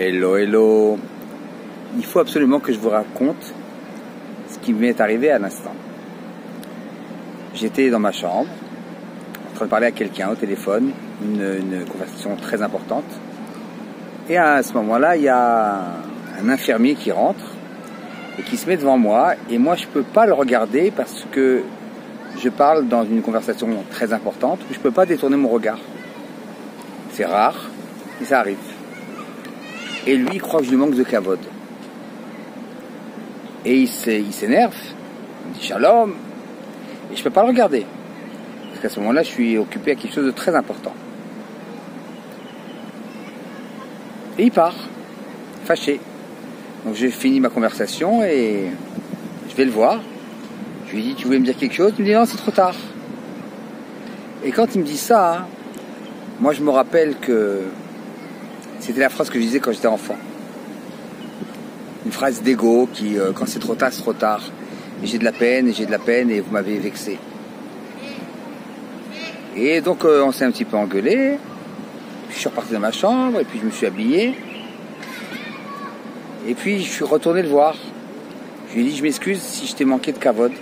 Hello, hello. Il faut absolument que je vous raconte ce qui m'est arrivé à l'instant. J'étais dans ma chambre, en train de parler à quelqu'un au téléphone, une conversation très importante. Et à ce moment-là, il y a un infirmier qui rentre et qui se met devant moi. Et moi, je ne peux pas le regarder parce que je parle dans une conversation très importante où je ne peux pas détourner mon regard. C'est rare, mais ça arrive. Et lui, il croit que je lui manque de kavod. Et il s'énerve, il me dit shalom, et je ne peux pas le regarder. Parce qu'à ce moment-là, je suis occupé à quelque chose de très important. Et il part, fâché. Donc j'ai fini ma conversation et je vais le voir. Je lui dis, tu voulais me dire quelque chose? Il me dit, non, c'est trop tard. Et quand il me dit ça, moi je me rappelle que c'était la phrase que je disais quand j'étais enfant. Une phrase d'ego qui, quand c'est trop tard, c'est trop tard. Et j'ai de la peine, et vous m'avez vexé. Et donc on s'est un petit peu engueulé. Puis je suis reparti dans ma chambre, et puis je me suis habillé. Et puis je suis retourné le voir. Je lui ai dit, je m'excuse si je t'ai manqué de kavod.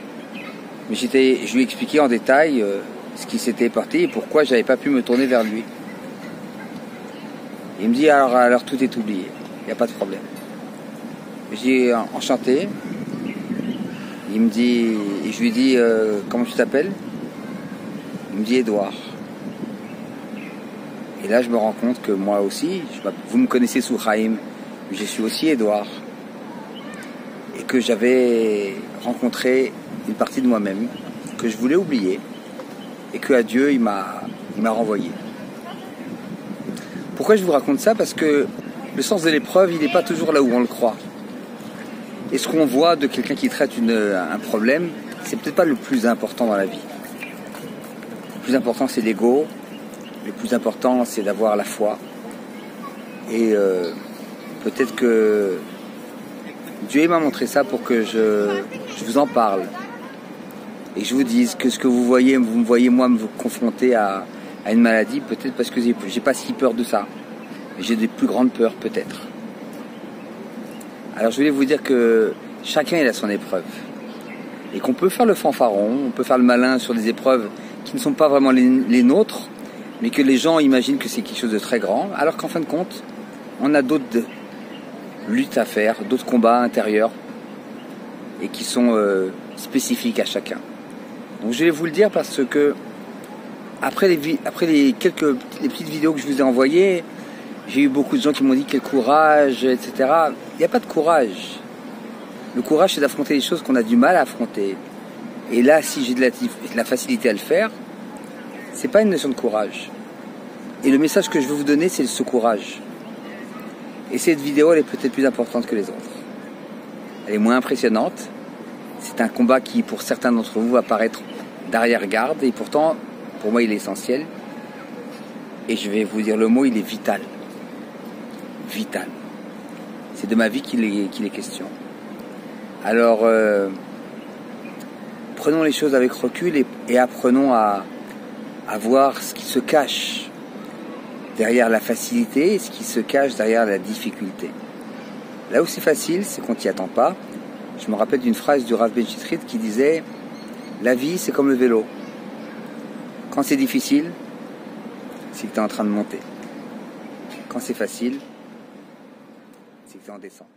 Mais je lui ai expliqué en détail ce qui s'était passé et pourquoi j'avais pas pu me tourner vers lui. Il me dit, alors tout est oublié, il n'y a pas de problème. J'ai enchanté. Il me dit, et je lui dis, comment tu t'appelles? Il me dit Edouard. Et là, je me rends compte que moi aussi, vous me connaissez sous Chaim, je suis aussi Edouard. Et que j'avais rencontré une partie de moi-même que je voulais oublier et que à Dieu, il m'a renvoyé. Pourquoi je vous raconte ça? Parce que le sens de l'épreuve, il n'est pas toujours là où on le croit. Et ce qu'on voit de quelqu'un qui traite un problème, c'est peut-être pas le plus important dans la vie. Le plus important, c'est l'ego. Le plus important, c'est d'avoir la foi. Et peut-être que Dieu m'a montré ça pour que je vous en parle. Et que je vous dise que ce que vous me voyez moi me confronter à une maladie, peut-être parce que j'ai pas si peur de ça. Mais j'ai des plus grandes peurs, peut-être. Alors je voulais vous dire que chacun il a son épreuve. Et qu'on peut faire le fanfaron, on peut faire le malin sur des épreuves qui ne sont pas vraiment les nôtres, mais que les gens imaginent que c'est quelque chose de très grand, alors qu'en fin de compte, on a d'autres luttes à faire, d'autres combats intérieurs, et qui sont spécifiques à chacun. Donc je vais vous le dire parce que après les petites vidéos que je vous ai envoyées, j'ai eu beaucoup de gens qui m'ont dit quel courage, etc. Il n'y a pas de courage. Le courage, c'est d'affronter les choses qu'on a du mal à affronter. Et là, si j'ai de la facilité à le faire, c'est pas une notion de courage. Et le message que je veux vous donner, c'est ce courage. Et cette vidéo, elle est peut-être plus importante que les autres. Elle est moins impressionnante. C'est un combat qui, pour certains d'entre vous, va paraître d'arrière-garde. Et pourtant, pour moi, il est essentiel. Et je vais vous dire le mot, il est vital. Vital. C'est de ma vie qu'il est question. Alors, prenons les choses avec recul et apprenons à voir ce qui se cache derrière la facilité et ce qui se cache derrière la difficulté. Là où c'est facile, c'est qu'on t'y attend pas. Je me rappelle d'une phrase du Rav Ben Chitrit qui disait « La vie, c'est comme le vélo. Quand c'est difficile, c'est que tu es en train de monter. Quand c'est facile, c'est que tu es en descente. »